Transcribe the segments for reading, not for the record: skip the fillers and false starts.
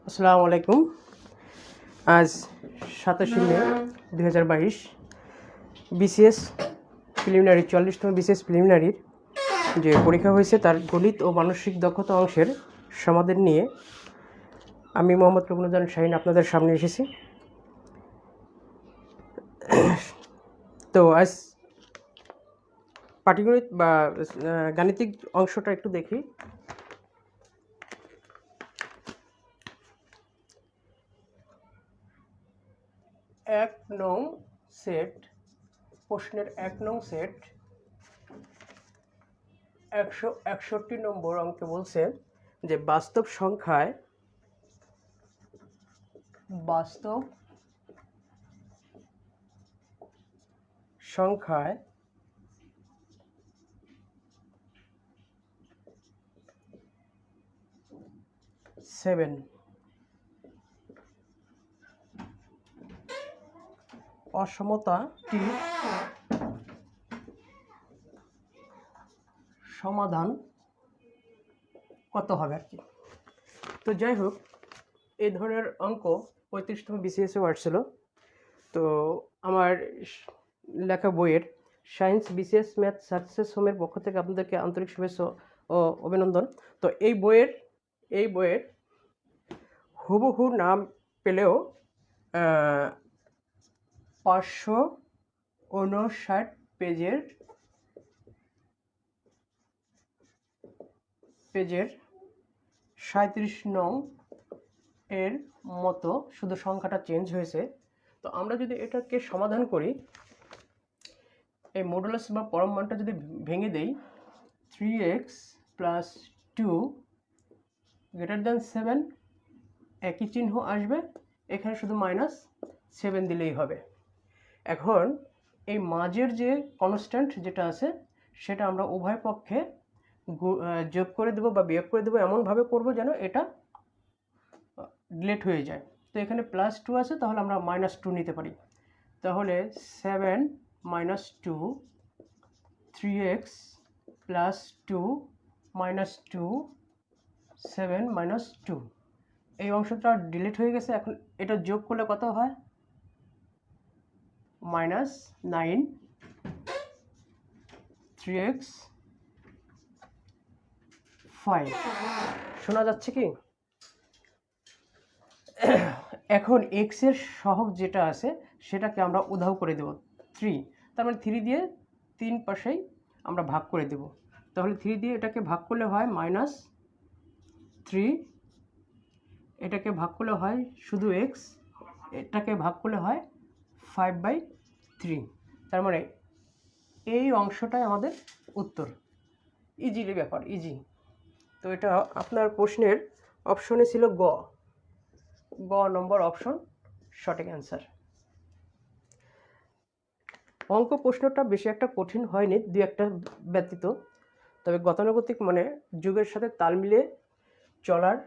আসসালামু আলাইকুম। আজ 27 মে 2022 বিসিএস প্রিলিমিনারি 44তম বিসিএস প্রিলিমিনারির যে পরীক্ষা হয়েছে তার গণিত ও মানসিক দক্ষতা অংশের সমাধান নিয়ে আমি মোহাম্মদ রুকনুজ্জামান শাহিন আপনাদের সামনে এসেছি। তো আজ পাটিগণিত বা গাণিতিক অংশটা একটু দেখি। এক নং সেট, প্রশ্নের 1 নং সেট 161 নম্বর অঙ্কে বলছে যে বাস্তব সংখ্যায় 7 অসমতাটির সমাধান কত হবে আর কি। তো যাই হোক, এই ধরনের অঙ্ক 35তম বিসিএসে আসছিল। তো আমার লেখা বইয়ের সায়েন্স বিসিএস ম্যাথ সাকসেস হোমের পক্ষ থেকে আপনাদেরকে আন্তরিক শুভেচ্ছা ও অভিনন্দন। তো এই বইয়ের হুবহু নাম পেলেও 559 পেজের 37 নং এর মতো, শুধু সংখ্যাটা চেঞ্জ হয়েছে। তো আমরা যদি এটাকে সমাধান করি, এই মডুলাস বা পরম মানটা যদি ভেঙে দেই, 3x + 2 > 7, একই চিহ্ন আসবে, এখানে শুধু -7 দিলেই হবে। এখন এই মাঝের যে কনস্ট্যান্ট যেটা আছে সেটা আমরা উভয় পক্ষে যোগ করে দেবো বা বিয়োগ করে দেবো, এমনভাবে করবো যেন এটা ডিলিট হয়ে যায়। তো এখানে +2 আছে, তাহলে আমরা -2 নিতে পারি। তাহলে 7 - 2, 3x + 2 - 2, 7 - 2, এই অংশটা ডিলিট হয়ে গেছে। এখন এটা যোগ করলে কত হয়? -9, 3x 5। শোনা যাচ্ছে কি? এখন x এর সহগ যেটা আছে সেটাকে আমরা উধাও করে দেব 3, তার মানে 3 দিয়ে 3 পাশেই আমরা ভাগ করে দেব। তাহলে 3 দিয়ে এটাকে ভাগ করলে হয় -3, এটাকে ভাগ করলে হয় শুধু x, এটাকে ভাগ করলে হয় 5/3। তার মানে এই অংশটাই আমাদের উত্তর। ইজিলি ব্যাপার, ইজি। তো এটা আপনার প্রশ্নের অপশনে ছিল গ নম্বর অপশন সঠিক অ্যান্সার। অঙ্ক প্রশ্নটা বেশি একটা কঠিন হয়নি, দুই একটা ব্যতীত। তবে গতানুগতিক মানে যুগের সাথে তাল মিলিয়ে চলার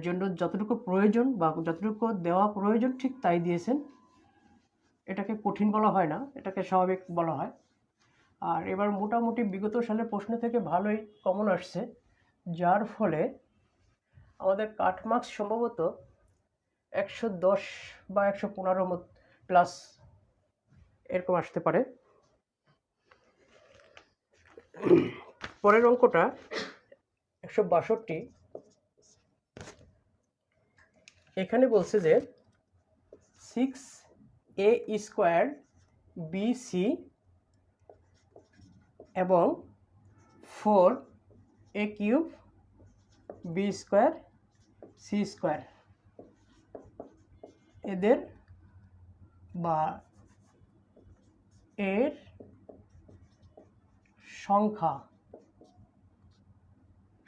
জন্য যতটুকু প্রয়োজন বা যতটুকু দেওয়া প্রয়োজন ঠিক তাই দিয়েছেন। এটাকে কঠিন বলা হয় না, এটাকে স্বাভাবিক বলা হয়। আর এবার মোটামুটি বিগত সালের প্রশ্ন থেকে ভালোই কমন আসছে, যার ফলে আমাদের কাট মার্কস সম্ভবত 110 বা 115 প্লাস এরকম আসতে পারে। পরের অঙ্কটা 162। এখানে বলছে যে 6a² bc এবং 4a³ b² c² এদের বা এর সংখ্যা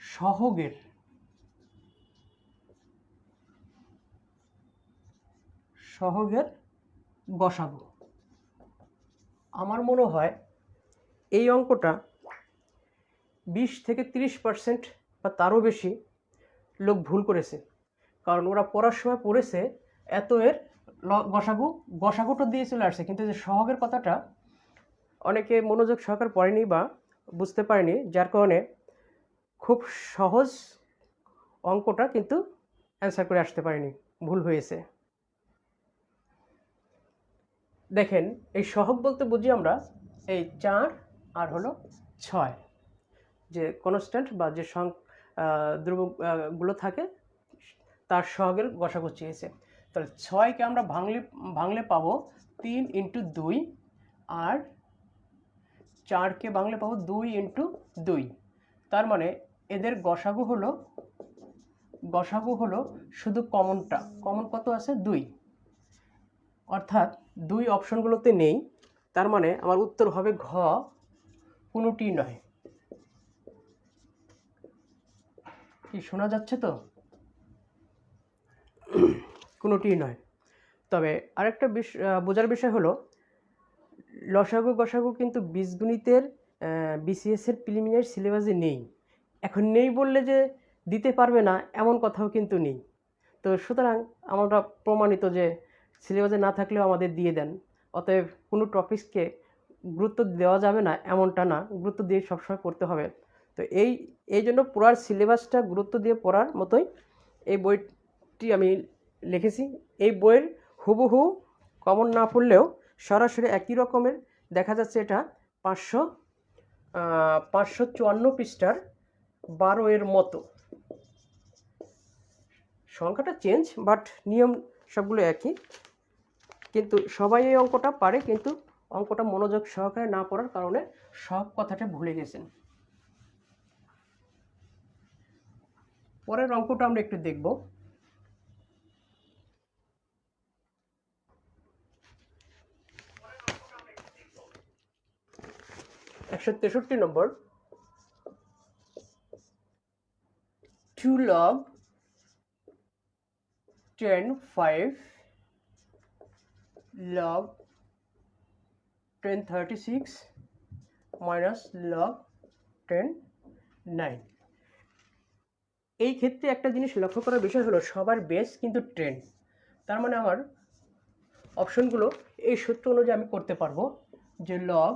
সহগের গসাগু। আমার মনে হয় এই অঙ্কটা 20 থেকে 30% বা তারও বেশি লোক ভুল করেছে, কারণ ওরা পড়ার সময় পড়েছে এত এর গসাগুটা দিয়ে চলে আসছে, কিন্তু যে সহগের কথাটা অনেকে মনোযোগ সহকারে পড়েনি বা বুঝতে পারেনি, যার কারণে খুব সহজ অঙ্কটা কিন্তু অ্যান্সার করে আসতে পারিনি, ভুল হয়েছে। দেখেন, এই সহগ বলতে বুঝি আমরা এই 4 আর হলো 6, যে কনস্ট্যান্ট বা যে ধ্রুবকগুলো থাকে তার সহগের গসাগু চেয়েছে। তাহলে 6কে আমরা ভাঙলে পাবো 3 × 2, আর 4কে ভাঙলে পাবো 2 × 2। তার মানে এদের গসাগু হলো শুধু কমনটা, কমন কত আছে 2, অর্থাৎ 2 অপশনগুলোতে নেই। তার মানে আমার উত্তর হবে ঘ, কোনোটি নয়। কি শোনা যাচ্ছে তো? কোনোটি নয়। তবে আরেকটা বোঝার বিষয় হলো লসাগু গসাগু কিন্তু বীজগণিতের বিসিএস এর প্রিলিমিনারি সিলেবাসে নেই। এখন নেই বললে যে দিতে পারবে না এমন কথাও কিন্তু নেই। তো সুতরাং আমরা প্রমাণিত যে সিলেবাসে না থাকলেও আমাদের দিয়ে দেন। অতএব কোনো টপিকসকে গুরুত্ব দেওয়া যাবে না এমনটা না, গুরুত্ব দিয়ে সবসময় পড়তে হবে। তো এই জন্য পুরার সিলেবাসটা গুরুত্ব দিয়ে পড়ার মতোই এই বইটি আমি লিখেছি। এই বইয়ের হুবহু কমন না পড়লেও সরাসরি একই রকমের দেখা যাচ্ছে। এটা 554 পৃষ্ঠার 12 এর মতো। সংখ্যাটা চেঞ্জ, বাট নিয়ম সবগুলো একই। কিন্তু সবাই এই অঙ্কটা পারে, কিন্তু অঙ্কটা মনোযোগ সহকারে না পড়ার কারণে সব কথাটা ভুলে গেছেন। পরের অঙ্কটা আমরা একটু দেখব। একশো 63 নম্বর। 2 log 10 5 log 10 36 minus log 10 9। এই ক্ষেত্রে একটা জিনিস লক্ষ্য করার বিষয় হলো সবার বেস কিন্তু 10। তার মানে আমার অপশনগুলো এই সূত্র অনুযায়ী আমি করতে পারবো যে লগ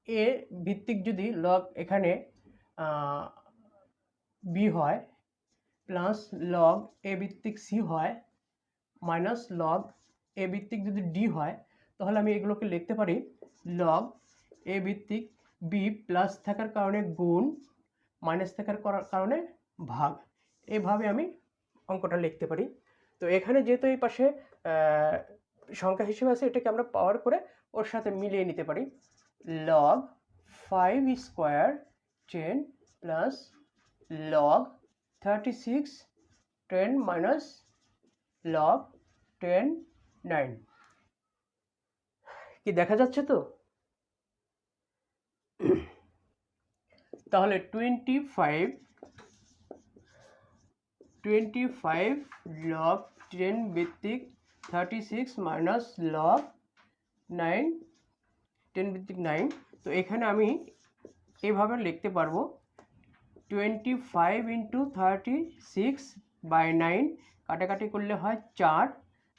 এ ভিত্তিক যদি লগ এখানে বি হয়, প্লাস লগ এ ভিত্তিক সি হয়, মাইনাস লগ এ ভিত্তিক যদি ডি হয়, তাহলে আমি এগুলোকে লিখতে পারি লগ এ ভিত্তিক বি প্লাস থাকার কারণে গুণ, মাইনাস থাকার কারণে ভাগ। এভাবে আমি অঙ্কটা লিখতে পারি। তো এখানে যেহেতু এই পাশে সংখ্যা হিসেবে আছে, এটাকে আমরা পাওয়ার করে ওর সাথে মিলিয়ে নিতে পারি। Log 5 square 10 plus log 36 10 minus log 10 9। কি দেখা যাচ্ছে তো? তাহলে 25 লগ 10 ভিত্তিক 36 মাইনাস লগ 9 10 ভিত্তিক 9। তো এখানে আমি এভাবে লিখতে পারবো 25 × 36/9, কাটাকাটি করলে হয় 4।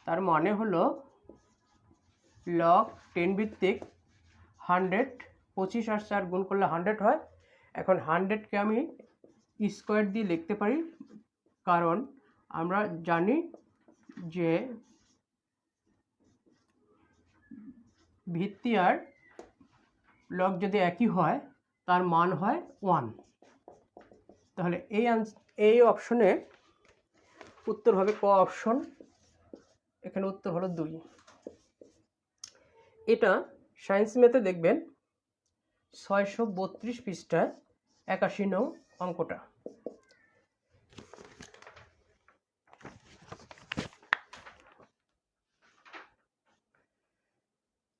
তার মানে হলো লগ 10 ভিত্তিক 100, 25 আর 4 গুণ করলে 100 হয়। এখন 100কে আমি স্কোয়ার দিয়ে লিখতে পারি, কারণ আমরা জানি যে ভিত্তি আর লগ যদি একই হয় তার মান হয় 1। তাহলে এই অপশনে উত্তর হবে ক অপশন। এখানে উত্তর হলো 2। এটা সায়েন্স ম্যাথে দেখবেন 632 পৃষ্ঠায় 81 নং অঙ্কটা।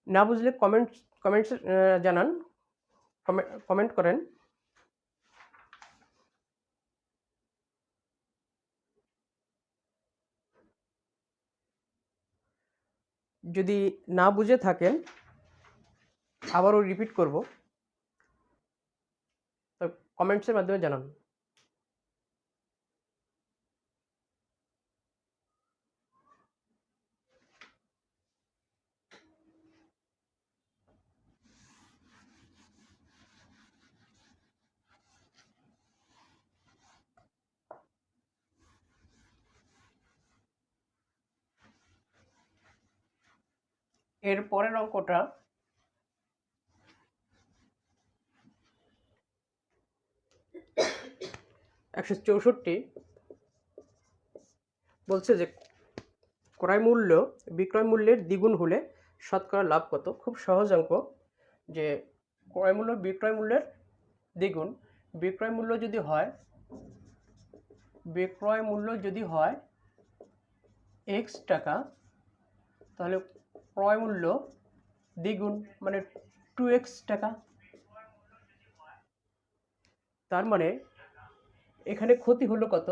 না বুঝলে কমেন্টস জানান, কমেন্ট করেন। যদি না বুঝে থাকেন আবারও রিপিট করব, তো কমেন্টসের মাধ্যমে জানান। এর পরের অঙ্কটা একশো 64 বলছে যে ক্রয় মূল্য বিক্রয় মূল্যের দ্বিগুণ হলে শতকরা লাভ কত। খুব সহজ অঙ্ক, যে ক্রয় মূল্য বিক্রয় মূল্যের দ্বিগুণ। বিক্রয় মূল্য যদি হয় x টাকা, তাহলে ক্রয় মূল্য দ্বিগুণ মানে 2x টাকা। তার মানে এখানে ক্ষতি হলো কত?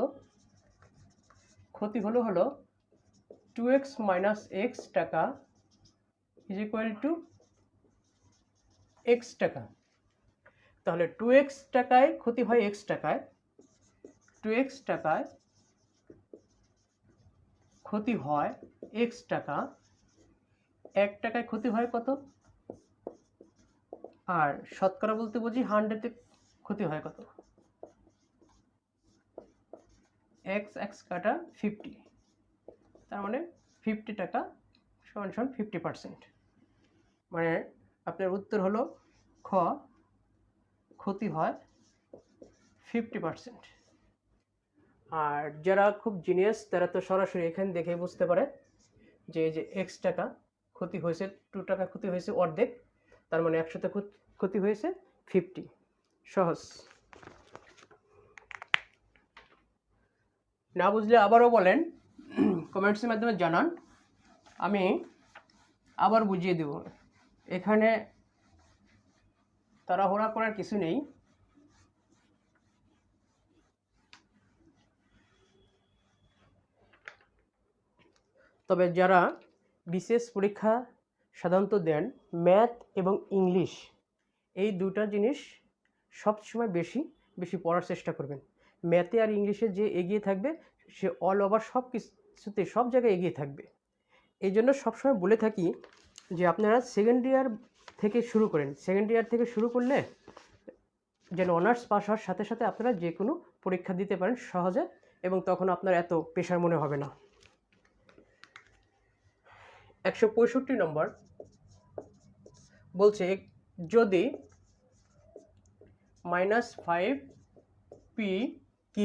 ক্ষতি হলো 2x minus x টাকা is equal to x টাকা। তাহলে 2x টাকায় ক্ষতি হয় x টাকায়, 2x টাকায় ক্ষতি হয় x টাকা, 1 টাকায় ক্ষতি হয় কত? আর শতকরা বলতে বুঝি 100-এ ক্ষতি হয় কত? x কাটা 50, তার মানে 50 টাকা সমান 50%। মানে আপনার উত্তর হলো খ, ক্ষতি হয় 50%। আর যারা খুব জিনিয়াস তারা তো সরাসরি এখানে দেখে বুঝতে পারে যে এই যে x টাকা ক্ষতি হয়েছে, 2 টাকা ক্ষতি হয়েছে অর্ধেক, তার মানে 100-তে ক্ষতি হয়েছে 50। সহজ। না বুঝলে আবারও বলেন, কমেন্টসের মাধ্যমে জানান, আমি আবার বুঝিয়ে দেব। এখানে তাড়াহুড়া করার কিছু নেই। তবে যারা বিশেষ পরীক্ষা সাধারণত দেন, ম্যাথ এবং ইংলিশ, এই দুটা জিনিস সবসময় বেশি পড়ার চেষ্টা করবেন। ম্যাথে আর ইংলিশে যে এগিয়ে থাকবে সে অল ওভার সব কিছুতে সব জায়গায় এগিয়ে থাকবে। এই জন্য সবসময় বলে থাকি যে আপনারা সেকেন্ড ইয়ার থেকে শুরু করেন। সেকেন্ড ইয়ার থেকে শুরু করলে যেন অনার্স পাস হওয়ার সাথে সাথে আপনারা যে কোনো পরীক্ষা দিতে পারেন সহজে, এবং তখন আপনার এত প্রেশার মনে হবে না। 165 নম্বর বলছে, যদি -5p q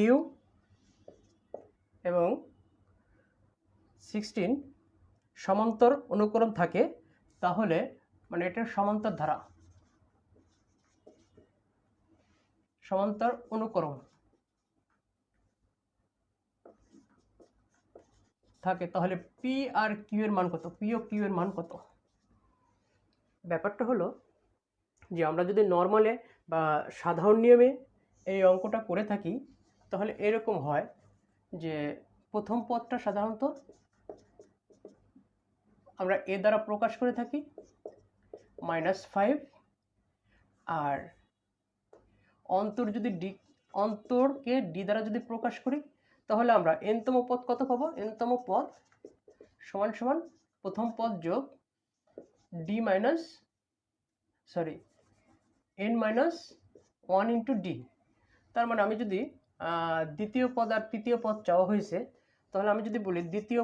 এবং 16 সমান্তর অনুক্রম থাকে, তাহলে মানে এটা সমান্তর ধারা, সমান্তর অনুক্রম থাকে, তাহলে পি আর কিউ এর মান কত? পি ও কিউ এর মান কত? ব্যাপারটা হলো যে আমরা যদি নর্মালে বা সাধারণ নিয়মে এই অঙ্কটা করে থাকি, তাহলে এরকম হয় যে প্রথম পদটা সাধারণত আমরা এ দ্বারা প্রকাশ করে থাকি -5, আর অন্তরকে ডি দ্বারা যদি প্রকাশ করি, তাহলে আমরা এনতম পদ কত পাবো? এনতম পদ সমান সমান প্রথম পদ যোগ n-1 ইন্টু ডি। তার মানে আমি যদি দ্বিতীয় পদ আর তৃতীয় পদ চাওয়া হয়েছে, তাহলে আমি যদি বলি দ্বিতীয়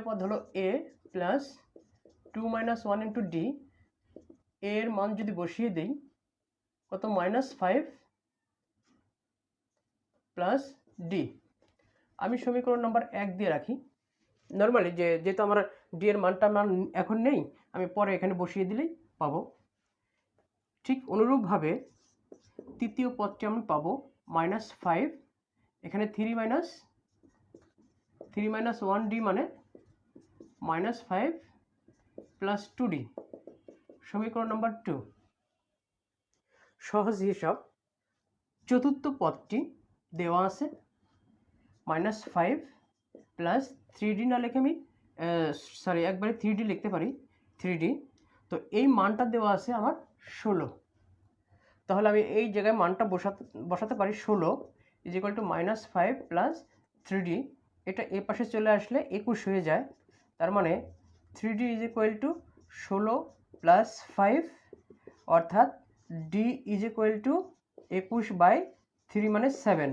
পদ হলো a প্লাস 2 - 1 ইন্টু ডি, এর মান যদি বসিয়ে দিই কত? -5 প্লাস ডি। আমি সমীকরণ নম্বর 1 দিয়ে রাখি। নর্মালি যেহেতু আমার ডি এর মানটা এখন নেই, আমি পরে এখানে বসিয়ে দিলেই পাবো। ঠিক অনুরূপভাবে তৃতীয় পদটি আমি পাবো -5, এখানে 3 - 1 ডি মানে -5 প্লাস 2d, সমীকরণ নম্বর 2। সহজ হিসাব, চতুর্থ পদটি দেওয়া আছে -5 প্লাস 3d, না লিখে আমি একবারে 3d লিখতে পারি, 3d। তো এই মানটা দেওয়া আছে আমার 16, তাহলে আমি এই জায়গায় মানটা বসাতে পারি 16 = -5 প্লাস 3d। এটা এ পাশে চলে আসলে 21 হয়ে যায়, তার মানে 3d = 16 প্লাস 5, অর্থাৎ d = 21/3 মানে 7।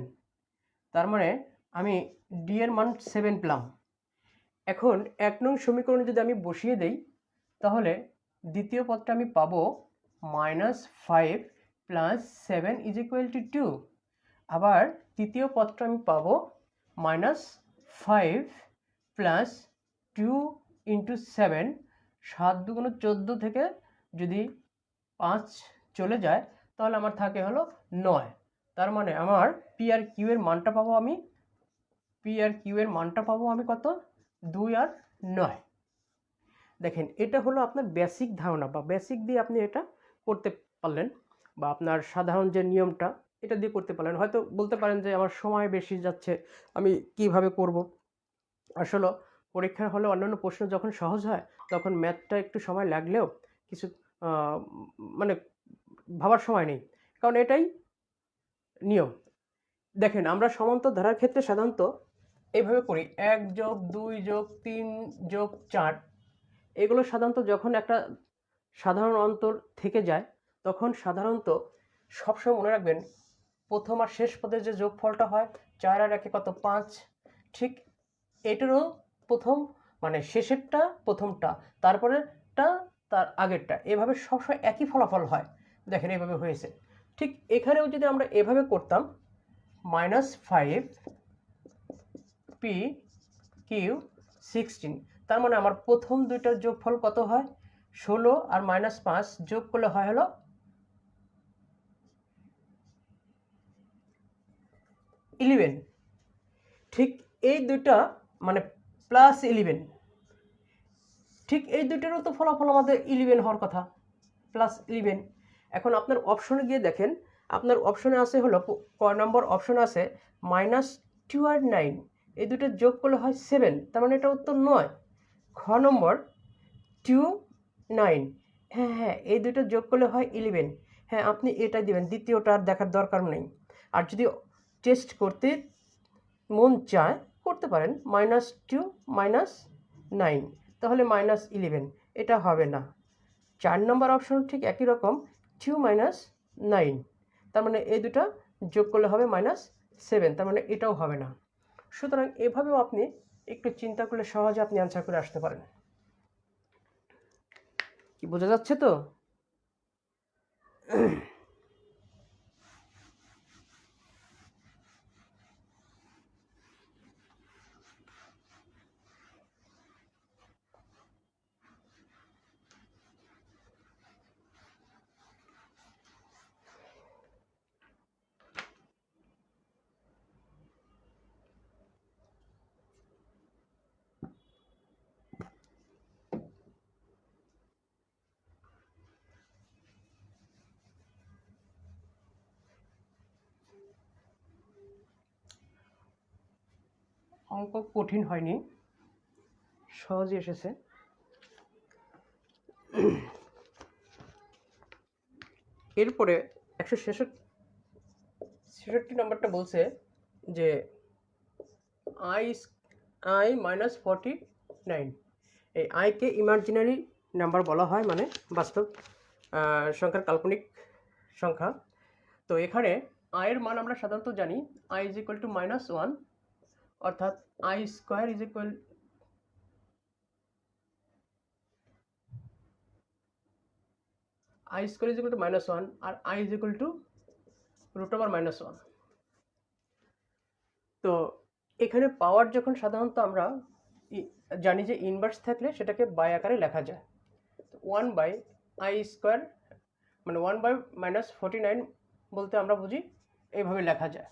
তার মানে আমি ডি এর মান 7 পেলাম। এখন 1 নং সমীকরণে যদি আমি বসিয়ে দেই তাহলে দ্বিতীয় পদটা আমি পাবো -5 + 7 = 2। আবার তৃতীয় পদটা আমি পাবো -5 + 2 × 7, 7 × 2 = 14 থেকে যদি 5 চলে যায় তাহলে আমার থাকে হলো 9। তার মানে আমার পি আর কিউ এর মানটা পাবো আমি কত? 2 আর 9। দেখেন এটা হলো আপনার বেসিক ধারণা বা বেসিক দিয়ে আপনি এটা করতে পারলেন, বা আপনার সাধারণ যে নিয়মটা এটা দিয়ে করতে পারলেন। হয়তো বলতে পারেন যে আমার সময় বেশি যাচ্ছে, আমি কিভাবে করব। আসলে পরীক্ষার হলে অন্যান্য প্রশ্ন যখন সহজ হয় তখন ম্যাথটা একটু সময় লাগলেও কিছু মানে ভাবার সময় নেই, কারণ এটাই নিয়ম। দেখেন আমরা সমান্তর ধারার ক্ষেত্রে সাধারণত এইভাবে করি 1 + 2 + 3 + 4। এগুলো সাধারণত যখন একটা সাধারণ অন্তর থেকে যায় তখন সাধারণত সবসময় মনে রাখবেন প্রথম আর শেষ পদের যে যোগফলটা হয় 4 আর 1 কত? 5। ঠিক এটারও প্রথম মানে শেষেরটা প্রথমটা, তারপরেরটা তার আগেরটা, এভাবে সবসময় একই ফলাফল হয়। দেখেন এভাবে হয়েছে। ঠিক এখানেও যদি আমরা এভাবে করতাম -5 p q 16, তার মানে আমার প্রথম দুইটার যোগফল কত হয়? 16 আর -5 যোগ করলে হয় হলো 11। ঠিক এই দুইটা মানে +11, ঠিক এই দুইটারও তো ফলাফল আমাদের 11 হওয়ার কথা, +11। এখন আপনার অপশনে গিয়ে দেখেন, আপনার অপশনে আছে হলো ক নম্বর অপশনে আছে -2 আর 9, এই দুটো যোগ করলে হয় 7, তার মানে এটা উত্তর 9। খ নম্বর 2 9, হ্যাঁ এই দুটো যোগ করলে হয় 11, হ্যাঁ আপনি এটাই দিবেন, দ্বিতীয়টা আর দেখার দরকার নেই। আর যদি টেস্ট করতে মন চায় করতে পারেন -2 -9, তাহলে -11, এটা হবে না। 4 নম্বর অপশন ঠিক একই রকম 2 - 9, তার মানে এই দুটা যোগ করলে হবে -7, তার মানে এটাও হবে না। সুতরাং এভাবেও আপনি একটু চিন্তা করলে সহজে আপনি অ্যান্সার করে আসতে পারেন। কি বোঝা যাচ্ছে তো? অঙ্ক কঠিন হয়নি, সহজই এসেছে। এরপরে 166 নম্বরটা বলছে যে i -49, এই আইকে ইমাজিনারি নাম্বার বলা হয়, মানে বাস্তব সংখ্যার কাল্পনিক সংখ্যা। তো এখানে আয়ের মান আমরা সাধারণত জানি i = -1, অর্থাৎ i² = -1 আর i = √−1। তো এখানে পাওয়ার যখন সাধারণত আমরা জানি যে ইনভার্স থাকলে সেটাকে বাই আকারে লেখা যায়। 1/i², মানে 1/-49 বলতে আমরা বুঝি এইভাবে লেখা যায়।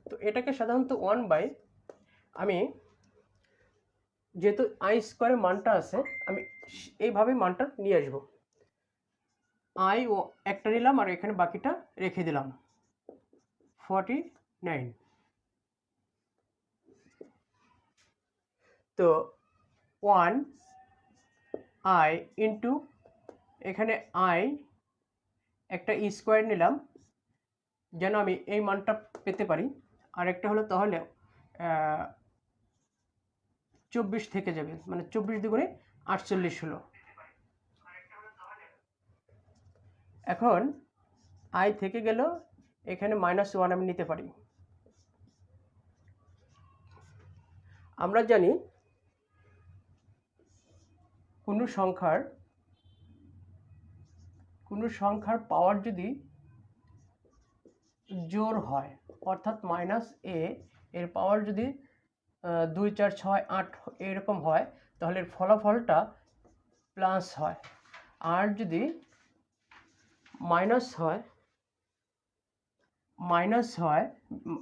তো এটাকে সাধারণত আমি যেহেতু i² মানটা আছে আমি এইভাবে মানটা নিয়ে আসবো, i ও একটা নিলাম আর এখানে বাকিটা রেখে দিলাম 49। তো 1i ইন্টু এখানে i একটা স্কোয়ার নিলাম যেন আমি এই মানটা পেতে পারি, আর একটা হলো তাহলে 24 থেকে যাবে, মানে 24 দুগুণে 48 হলো। এখন i থেকে গেল, এখানে -1 আমি নিতে পারি। আমরা জানি কোনো সংখ্যার পাওয়ার যদি জোড় হয়, অর্থাৎ মাইনাস এ এর পাওয়ার যদি 2 4 6 8 এরকম হয়, তাহলে এর ফলাফলটা প্লাস হয়। আর যদি মাইনাস হয়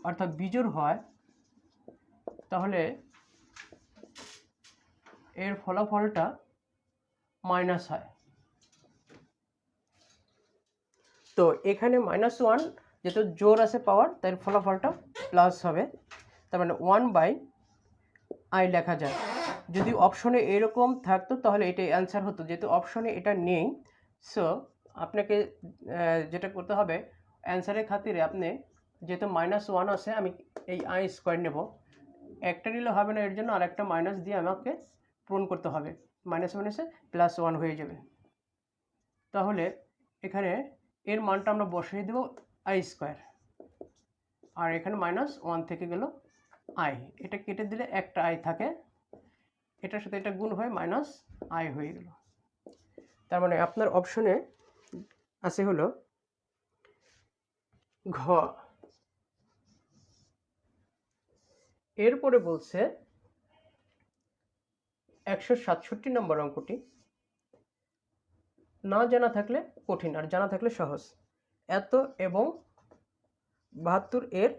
অর্থাৎ বিজোড় হয়, তাহলে এর ফলাফলটা মাইনাস হয়। তো এখানে -1 যেহেতু জোর আছে পাওয়ার, তাই ফলাফলটা প্লাস হবে। তার মানে 1/i লেখা যায়। যদি অপশনে এরকম থাকতো তাহলে এটাই অ্যান্সার হতো। যেহেতু অপশনে এটা নেই, সো আপনাকে যেটা করতে হবে, অ্যান্সারের খাতিরে আপনি যেহেতু -1 আছে, আমি এই i² নেব। একটা নিলে হবে না, এর জন্য আর একটা মাইনাস দিয়ে আমাকে পূরণ করতে হবে। -1 +1 হয়ে যাবে। তাহলে এখানে এর মানটা আমরা বসিয়ে দেব i², আর এখানে -1 থেকে গেল i। এটা কেটে দিলে একটা i থাকে, এটার সাথে এটা গুণ হয়ে -i হয়ে গেল। তার মানে আপনার অপশনে আছে হলো ঘ। এরপরে বলছে 167 নম্বর অঙ্কটি, না জানা থাকলে কঠিন আর জানা থাকলে সহজ। এত এবং 72 এর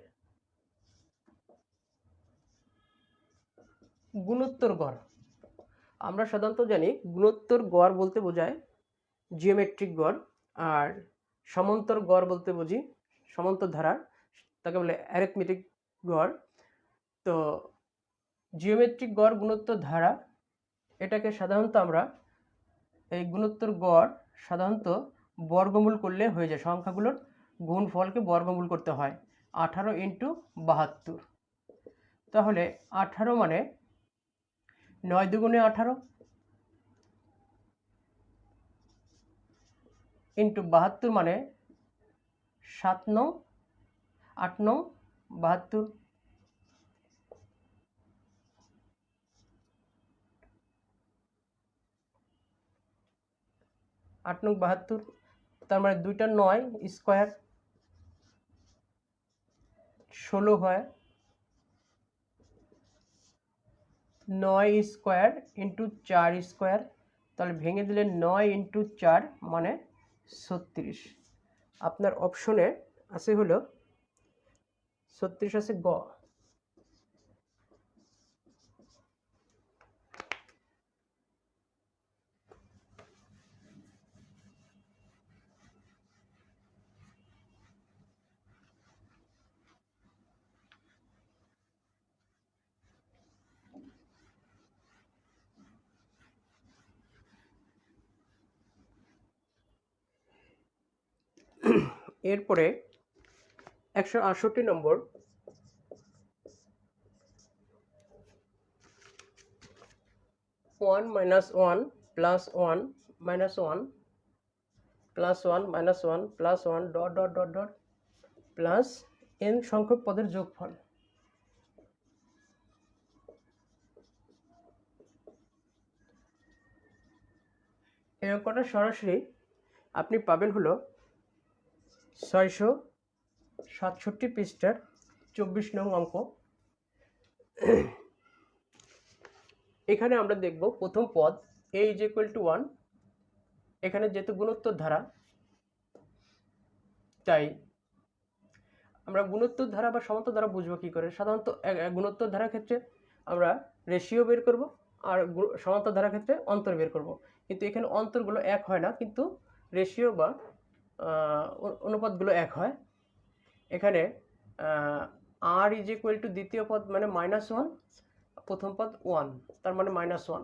গুণোত্তর গড়। আমরা সাধারণত জানি গুণোত্তর গড় বলতে বোঝায় জিওমেট্রিক গড়, আর সমান্তর গড় বলতে বুঝি সমান্তর ধারার, তাকে বলে অ্যারিথমেটিক গড়। তো জিওমেট্রিক গড় গুণোত্তর ধারা, এটাকে সাধারণত আমরা এই গুণোত্তর গড় সাধারণত বর্গমূল করলে হয়ে যায়। সংখ্যাগুলোর গুণফলকে বর্গমূল করতে হয়। 18 × 72। তাহলে 18 মানে 9 দুগুণে 18 ইন্টু 72 মানে 7 9 8 9 72। আট 9 72, তার মানে 2টা 9 স্কোয়ার 16 হয়। 9 স্কোয়ার ইন্টু 4 স্কোয়ার, তাহলে ভেঙে দিলে 9 × 4 মানে 36। আপনার অপশনে আছে হলো 36 আছে গ। এরপরে 168 নম্বর, 1 - 1 + 1 - 1 + 1 - 1 + 1 dot dot dot dot plus n সংখ্যক পদের যোগফল। এই অঙ্কটা সরাসরি আপনি পাবেন হলো 667 পৃষ্ঠার 24 নং অঙ্ক। এখানে আমরা দেখব প্রথম পদ a = 1। এখানে যেহেতু গুণোত্তর ধারা, তাই আমরা গুণোত্তর ধারা বা সমান্তর ধারা বুঝবো কি করে। সাধারণত গুণোত্তর ধারার ক্ষেত্রে আমরা রেশিও বের করব, আর সমান্তর ধারার ক্ষেত্রে অন্তর বের করব। কিন্তু এখানে অন্তরগুলো এক হয় না, কিন্তু রেশিও বা অনুপাতগুলো এক হয়। এখানে r = দ্বিতীয় পদ মানে -1, প্রথম পদ 1, তার মানে -1।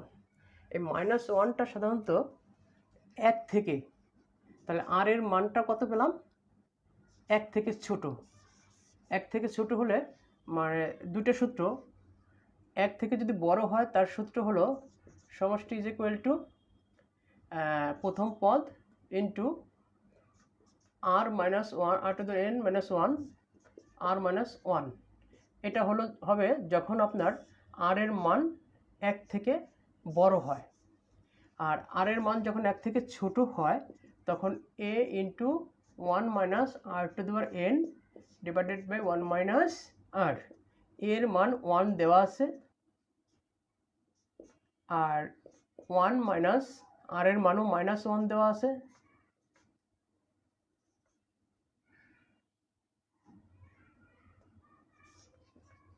এই -1টা সাধারণত 1 থেকে, তাহলে r এর মানটা কত পেলাম? 1 থেকে ছোট। 1 থেকে ছোট হলে মানে দুটো সূত্র, 1 থেকে যদি বড় হয় তার সূত্র হলো সমষ্টি = প্রথম পদ ইন্টু r - 1 r⁻n - 1 r - 1। এটা হবে যখন আপনার r এর মান 1 থেকে বড় হয়। আর আর এর মান যখন 1 থেকে ছোট হয় তখন a into 1 minus r to the power n divided by 1 minus r. এর মান 1 দেওয়া আছে আর 1 মাইনাস আর এর মানও -1 দেওয়া আছে।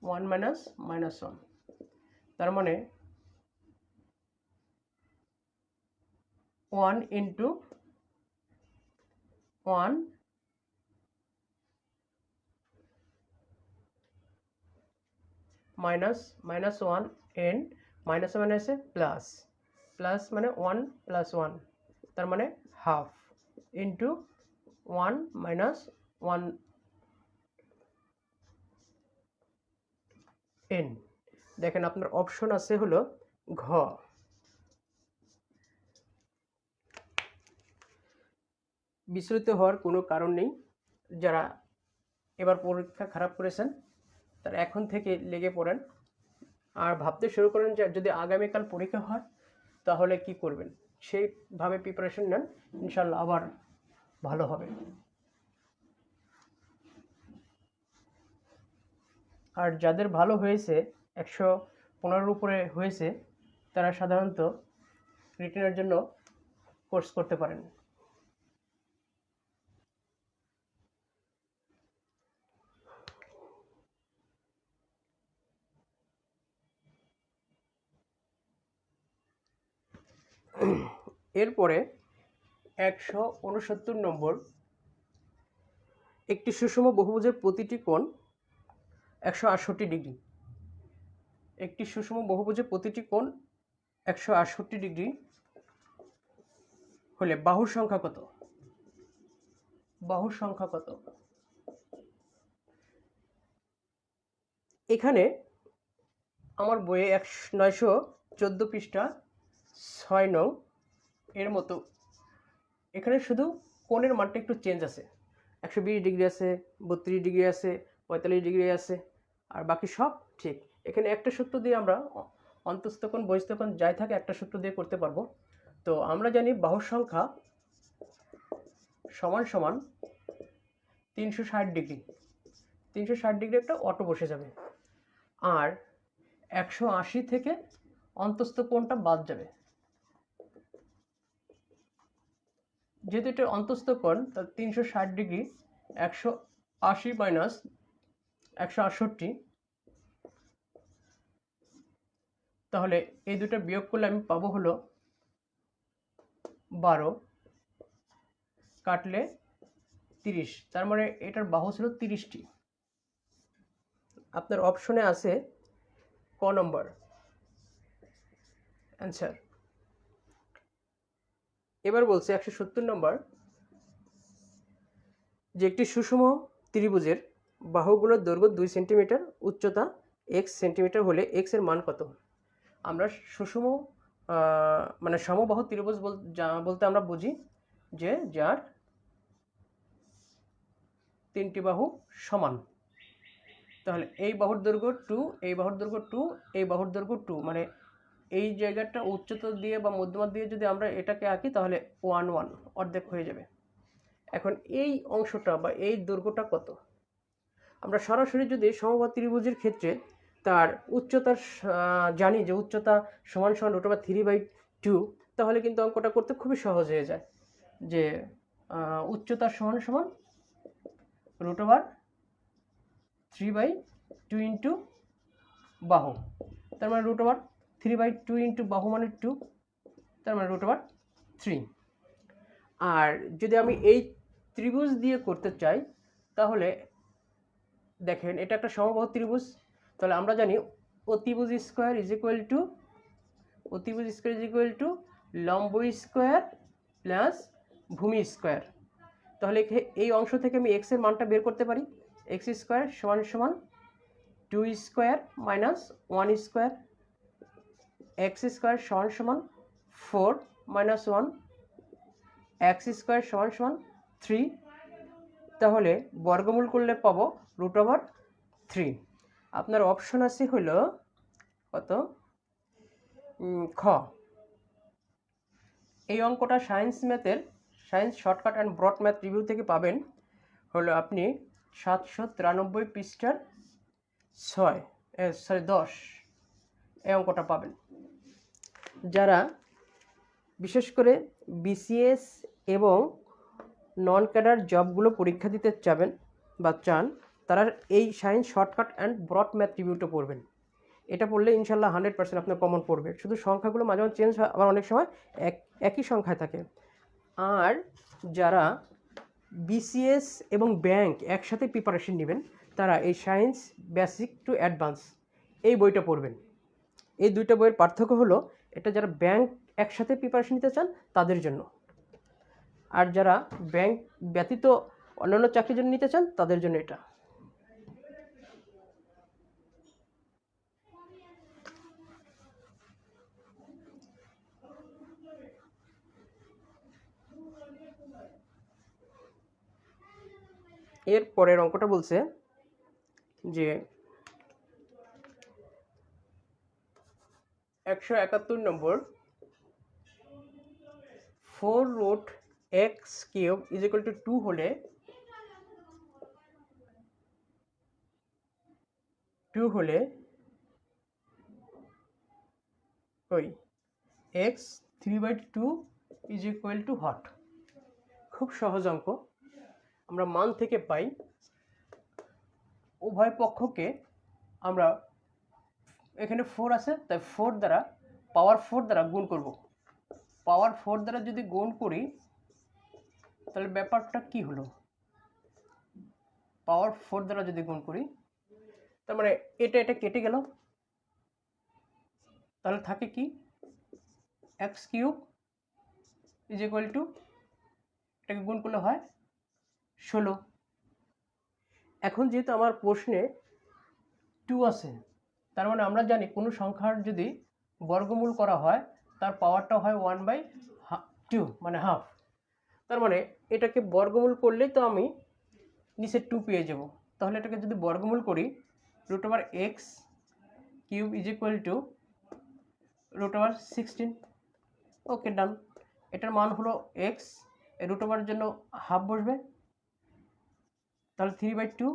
-1 তার মানে 1 ইন্টু 1 মাইনাস -1 n মাইনাস মানে আছে প্লাস, প্লাস মানে 1 প্লাস 1 তার মানে হাফ ইন্টু 1 মাইনাস 1 n। দেখেন আপনার অপশন আছে হলো ঘ। বিচলিত হওয়ার কোনো কারণ নেই। যারা এবার পরীক্ষা খারাপ করেছেন তারা এখন থেকে লেগে পড়েন আর ভাবতে শুরু করেন যে যদি আগামীকাল পরীক্ষা হয় তাহলে কি করবেন, সেইভাবে প্রিপারেশন নেন, ইনশাল্লাহ আবার ভালো হবে। আর যাদের ভালো হয়েছে 115 উপরে হয়েছে তারা সাধারণত রিটেনের জন্য কোর্স করতে পারেন। এরপরে 169 নম্বর, একটি সুষম বহুভুজের প্রতিটি কোণ 168 ডিগ্রি। একটি সুষম বহুভুজের প্রতিটি কোণ 168 ডিগ্রি হলে বাহুর সংখ্যা কত? বাহুর সংখ্যা কত? এখানে আমার বইয়ে 914 পৃষ্ঠা 6 নং এর মতো এখানে শুধু কোণের মানটা একটু চেঞ্জ আছে, 120 ডিগ্রি আছে, 32 ডিগ্রি আছে, 45 ডিগ্রি আছে, আর বাকি সব ঠিক। এখানে একটা সূত্র দিয়ে আমরা অন্তঃস্থ কোণ বহিঃস্থ কোণ যাই থাকে একটা সূত্র দিয়ে করতে পারবো। তো আমরা জানি বাহুর সংখ্যা সমান সমান 360 ডিগ্রি। 360 ডিগ্রি একটা অটো বসে যাবে আর 180 থেকে অন্তঃস্থ কোণটা বাদ যাবে। যেহেতু এটা অন্তঃস্থ কোণ তাহলে 360 ডিগ্রি 180 মাইনাস 168, তাহলে এই দুটো বিয়োগ করলে আমি পাবো হলো 12, কাটলে 30, তার মানে এটার বাহু ছিল 30টি। আপনার অপশনে আছে ক নম্বর অ্যান্সার। এবার বলছে 170 নম্বর, যে একটি সুষম ত্রিভুজের বাহুগুলোর দৈর্ঘ্য 2 সেন্টিমিটার, উচ্চতা x সেন্টিমিটার হলে x এর মান কত? আমরা সুষম মানে সমবাহু ত্রিভুজ বলতে আমরা বুঝি যে যার 3টি বাহু সমান। তাহলে এই বাহুর দৈর্ঘ্য 2, এই বাহুর দৈর্ঘ্য 2, এই বাহুর দৈর্ঘ্য 2, মানে এই জায়গাটা উচ্চতা দিয়ে বা মধ্যমা দিয়ে যদি আমরা এটাকে আঁকি তাহলে 1 1 অর্ধেক হয়ে যাবে। এখন এই অংশটা বা এই দৈর্ঘ্যটা কত? আমরা সরাসরি যদি সমবাহু ত্রিভুজের ক্ষেত্রে তার উচ্চতার জানি যে উচ্চতা সমান সমান √3/2, তাহলে কিন্তু অঙ্কটা করতে খুবই সহজ হয়ে যায় যে উচ্চতা সমান সমান √3/2 ইন্টু বাহু, তার মানে √3/2 ইন্টু বাহু মানে 2, তার মানে √3। আর যদি আমি এই ত্রিভুজ দিয়ে করতে চাই তাহলে দেখেন এটা একটা সমবাহু ত্রিভুজ, তাহলে আমরা জানি অতিভুজ স্কোয়ার ইজ ইকুয়াল টু লম্ব স্কোয়ার প্লাস ভূমি স্কোয়ার। তাহলে এই অংশ থেকে আমি x এর মানটা বের করতে পারি। x স্কোয়ার সমান সমান 2 square minus 1 square, x square সমান সমান 4 মাইনাস 1, x স্কোয়ার সমান সমান 3। তাহলে বর্গমূল করলে পাবো √3। আপনার অপশন আছে হলো কত? খ। এই অঙ্কটা science shortcut and broad math review থেকে পাবেন। হলো আপনি 793 পৃষ্ঠার 10 এই অঙ্কটা পাবেন। যারা বিশেষ করে বিসিএস এবং নন ক্যাডার জবগুলো পরীক্ষা দিতে চান তারা এই science shortcut and broad math রিভিউটা পড়বেন। এটা পড়লে ইনশাল্লাহ 100% আপনার কমন পড়বে। শুধু সংখ্যাগুলো মাঝে মাঝে চেঞ্জ হয়, আবার অনেক সময় একই সংখ্যায় থাকে। আর যারা বিসিএস এবং ব্যাংক একসাথে প্রিপারেশন নেবেন তারা এই সায়েন্স বেসিক টু অ্যাডভান্স এই বইটা পড়বেন। এই দুইটা বইয়ের পার্থক্য হলো এটা যারা ব্যাংক একসাথে প্রিপারেশন নিতে চান তাদের জন্য, আর যারা ব্যাংক ব্যতীত অন্যান্য চাকরির জন্য নিতে চান তাদের জন্য এটা। এর পরের অঙ্কটা বলছে যে 171 নম্বর 4√x³ = 2 হলে ওই x 3/2 = what? খুব সহজ অঙ্ক। আমরা মান থেকে পাই উভয় পক্ষকে আমরা এখানে 4 আছে তাই 4 দ্বারা পাওয়ার 4 দ্বারা গুণ করব। পাওয়ার 4 দ্বারা যদি গুণ করি তাহলে ব্যাপারটা কি হলো? পাওয়ার 4 দ্বারা যদি গুণ করি তার মানে এটা কেটে গেল, তাহলে থাকে কি x³ = এটাকে গুণ করলে হয় 16। এখন যেহেতু আমার প্রশ্নে 2 আছে, তার মানে আমরা জানি কোনো সংখ্যার যদি বর্গমূল করা হয় তার পাওয়ারটা হয় 1/2 মানে হাফ। তার মানে এটাকে বর্গমূল করলেই তো আমি নিচে 2 পেয়ে যাব। তাহলে এটাকে যদি বর্গমূল করি √x³ = √16। ওকে, ডান। এটার মান হলো x, √এর জন্য হাফ বসবে, তাহলে 3/2।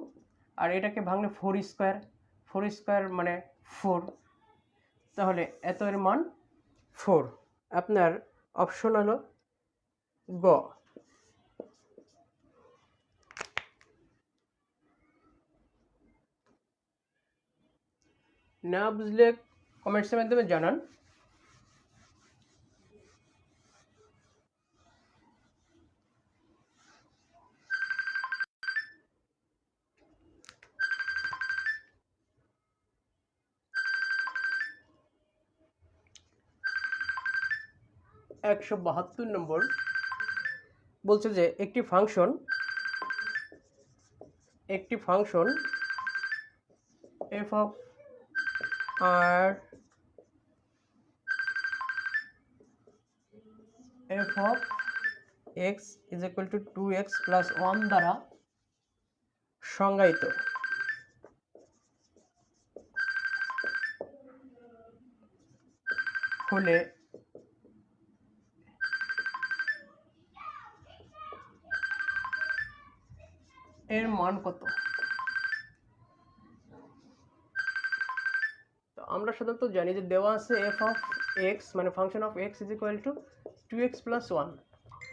আর এটাকে ভাঙলে 4² মানে 4, তাহলে এত এর মান 4। আপনার অপশন হলো গ। না বুঝলে কমেন্টসের মাধ্যমে জানান। (172 নম্বর) বলছে যে একটি ফাংশন f(x) = 2x + 1 দ্বারা সংজ্ঞায়িত হলে এর মান কত? তো আমরা সাধারণত জানি যে দেওয়া আছে f(x) মানে ফাংশন অফ x = 2x + 1।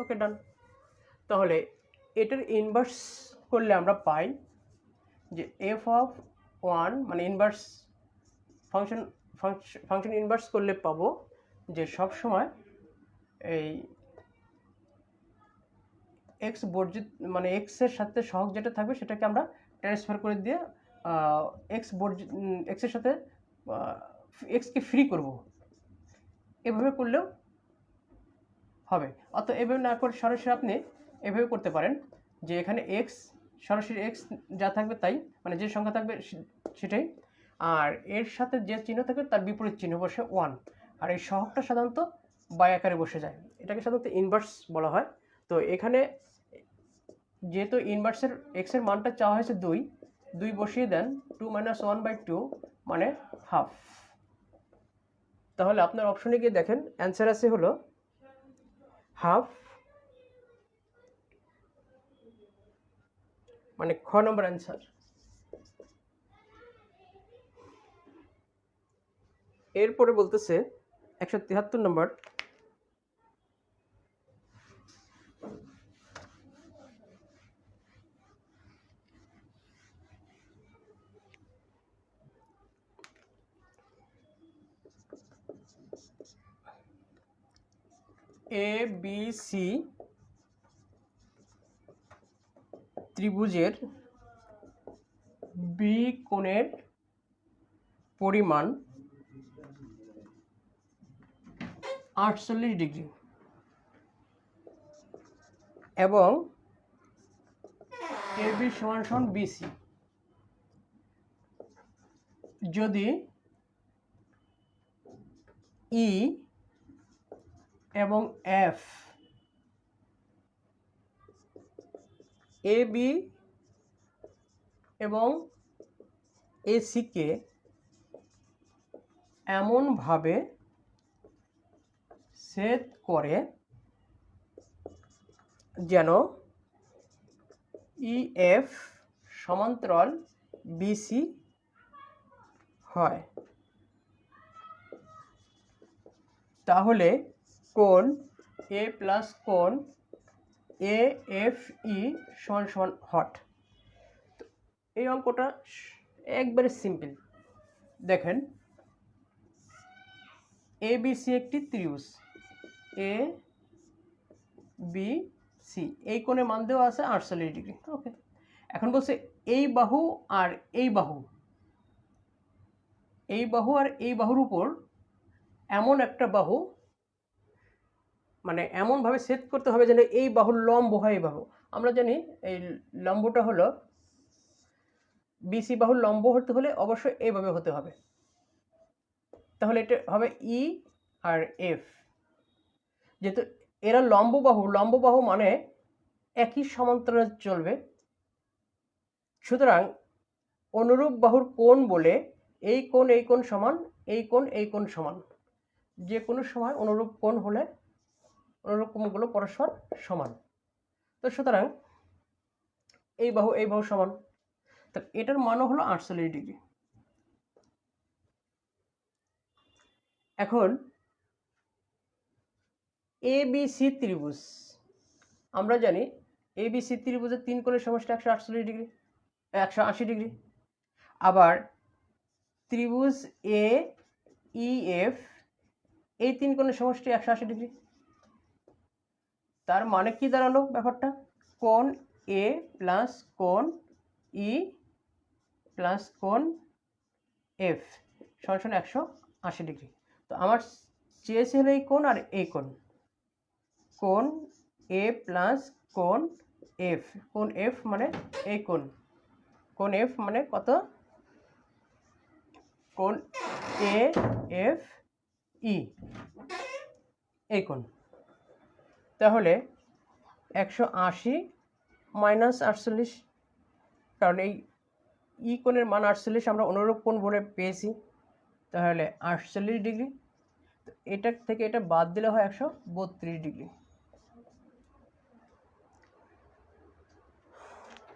ওকে, ডান। তাহলে এটার ইনভার্স করলে আমরা পাই যে f(1) মানে ইনভার্স ফাংশন ইনভার্স করলে পাবো যে সব সময় এই x বর্জিত মানে x এর সাথে সহগ যেটা থাকবে সেটাকে আমরা ট্রান্সফার করে দিয়ে x এর সাথে x কে ফ্রি করব। এভাবে করলেও হবে। অর্থাৎ এভাবে না করে সরাসরি আপনি এভাবে করতে পারেন যে এখানে x সরাসরি x যা থাকবে তাই, মানে যে সংখ্যা থাকবে সেটাই, আর এর সাথে যে চিহ্ন থাকবে তার বিপরীত চিহ্ন বসে 1, আর এই সহগটা সাধারণত বাই আকারে বসে যায়। এটাকে সাধারণত ইনভার্স বলা হয়। তো এখানে যেহেতু ইনভার্সের x এর মানটা চাওয়া হয়েছে 2 বসিয়ে দেন, 2 - 1/2 মানে হাফ। তাহলে আপনার অপশনে গিয়ে দেখেন অ্যান্সার আছে হলো হাফ, মানে খ নম্বর অ্যান্সার। এরপরে বলতেছে 173 নম্বর, ABC ত্রিভুজের বি কোণের পরিমাণ 48 ডিগ্রি এবং AB সমান BC যদি E এবং F AB এবং AC কে এমনভাবে সেট করে যেন EF সমান্তরাল BC হয়, তাহলে কোণ A প্লাস কোণ AFE সমান হট। এই অঙ্কটা একবারে সিম্পল। দেখেন, ABC একটি ত্রিভুজ ABC, এই কোণের মান দেওয়া আছে 48 ডিগ্রি। ওকে, এখন বলছে এই বাহু আর এই বাহু, এই বাহু আর এই বাহুর উপর এমন একটা বাহু, মানে এমনভাবে সেট করতে হবে যেন এই বাহুর লম্ব হয় এই বাহু। আমরা জানি এই লম্বটা হলো বিসি বাহুর লম্ব হতে হলে অবশ্যই এইভাবে হতে হবে, তাহলে এটা হবে ই আর এফ। যেহেতু এরা লম্ব বাহু মানে একই সমান্তরালে চলবে, সুতরাং অনুরূপ বাহুর কোণ বলে এই কোণ সমান, এই কোণ সমান। যে কোনো সময় অনুরূপ কোণ হলে অনুরূপ কোণগুলো পরস্পর সমান। তো সুতরাং এই বাহু সমান, তো এটার মানও হলো 48 ডিগ্রি। এখন ABC ত্রিভুজ, আমরা জানি ABC ত্রিভুজের 3 কোণের সমষ্টি 148 ডিগ্রি, 180 ডিগ্রি। আবার ত্রিভুজ AEF এই 3 কোণের সমষ্টি 180 ডিগ্রি। তার মানে কি দাঁড়ালো ব্যাপারটা? কোণ A প্লাস কোণ E প্লাস কোণ F সমান 180 ডিগ্রি। তো আমার চেয়েছে হলো এই কোণ আর এই কোণ, কোণ A প্লাস কোণ F। কোণ F মানে এই কোণ F মানে কত? কোণ AFE, এই কোণ। তাহলে 180 মাইনাস 48, কারণ এই ই কোণের মান 48 আমরা অনুরূপ কোণ বলে পেয়েছি, তাহলে 48 ডিগ্রি। এটা থেকে এটা বাদ দিলে হয় 132 ডিগ্রি।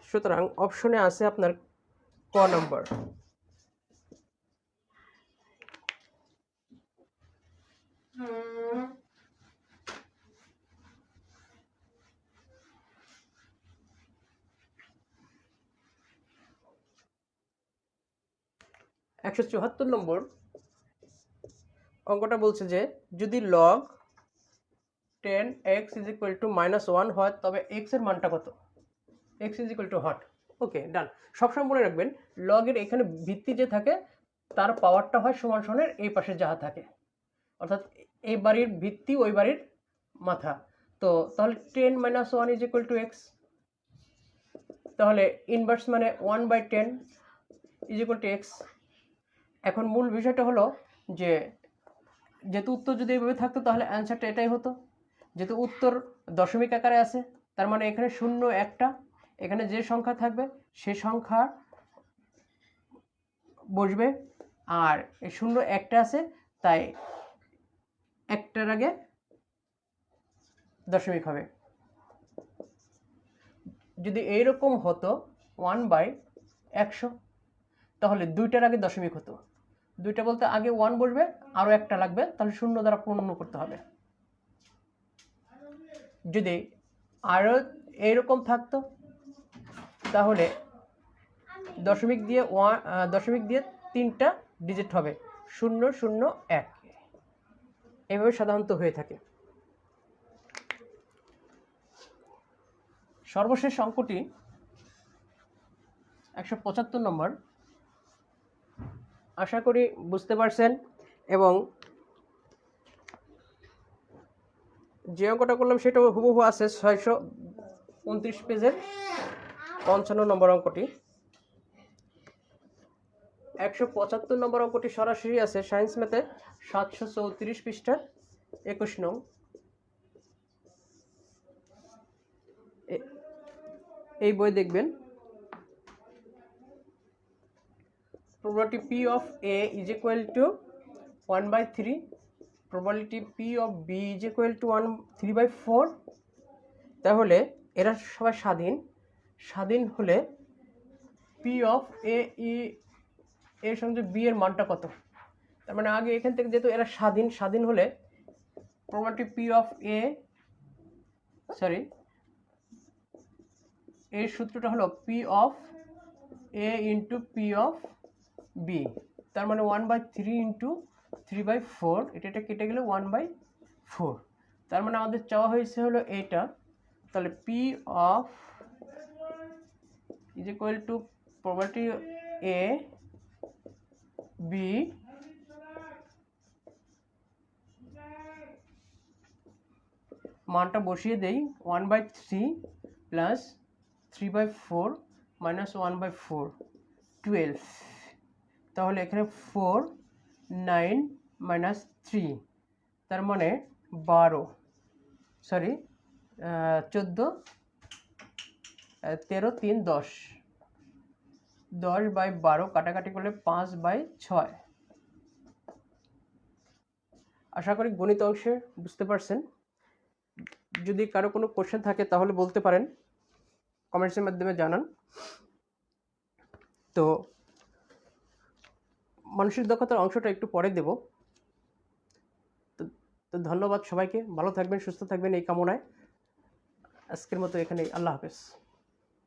সুতরাং অপশনে আছে আপনার ক নম্বর। একশো 74 নম্বর অঙ্কটা বলছে যে যদি log 10x -1 হয় তবে x এর মানটা কত? x হট। Okay, done. সবসময় মনে রাখবেন লগের এখানে ভিত্তি যে থাকে তার পাওয়ারটা হয় সমান সমানের এই পাশে যাহা থাকে, অর্থাৎ এই বাড়ির ভিত্তি ওই বাড়ির মাথা। তো তাহলে 10 - 1 = x, তাহলে ইনভার্স মানে 1/10 = x। এখন মূল বিষয়টা হলো যে যেহেতু উত্তর যদি এইভাবে থাকতো তাহলে অ্যান্সারটা এটাই হতো। যেহেতু উত্তর দশমিক আকারে আছে, তার মানে এখানে 0 একটা, এখানে যে সংখ্যা থাকবে সে সংখ্যা বসবে, আর এই 0 একটা আছে, তাই একটার আগে দশমিক হবে। যদি এইরকম হতো 1/100, তাহলে 2টার আগে দশমিক হতো। 2টা বলতে আগে 1 বসবে, আরও একটা লাগবে, তাহলে 0 দ্বারা পূর্ণ করতে হবে। যদি আরও এইরকম থাকতো তাহলে দশমিক দিয়ে 3টা ডিজিট হবে, 0 0 1। এভাবে সাধারণত হয়ে থাকে। সর্বশেষ অঙ্কটি 175 নম্বর। আশা করি বুঝতে পারছেন, এবং যে অঙ্কটা করলাম সেটা হুবহু আছে 629 পেজের 55 নম্বর অঙ্কটি। 175 নম্বর অঙ্কটি সরাসরি আছে সায়েন্স ম্যাথে 734 পৃষ্ঠার 21 নং। এই বই দেখবেন। probability P of A is equal to 1/3, probability P of B is equal to 3/4। তাহলে এরা সবাই স্বাধীন হলে P of A এর সঙ্গে B এর মানটা কত? তার মানে আগে এখান থেকে যেহেতু এরা স্বাধীন হলে probability P of A, এর সূত্রটা হলো P of A into P of B। তার মানে 1/3 into 3/4, এটা কেটে গেলে 1/4। তার মানে আমাদের চাওয়া হয়েছে হলো এটা। তাহলে P of is equal to probability A B মানটা বসিয়ে দেই, 1/3 প্লাস 3/4 মাইনাস 1/4, 12। তাহলে এখানে 4 9 মাইনাস 3, তার মানে 14 13 3 10, 10/12 কাটাকাটি করলে 5/6। আশা করি গণিত অংশে বুঝতে পারছেন। যদি কারো কোনো কোশ্চেন থাকে তাহলে বলতে পারেন, কমেন্টসের মাধ্যমে জানান। তো মানসিক দক্ষতার অংশটা একটু পরে দেব। তো ধন্যবাদ সবাইকে, ভালো থাকবেন, সুস্থ থাকবেন এই কামনায়। আজকের মতো এখানেই, আল্লাহ হাফেজ।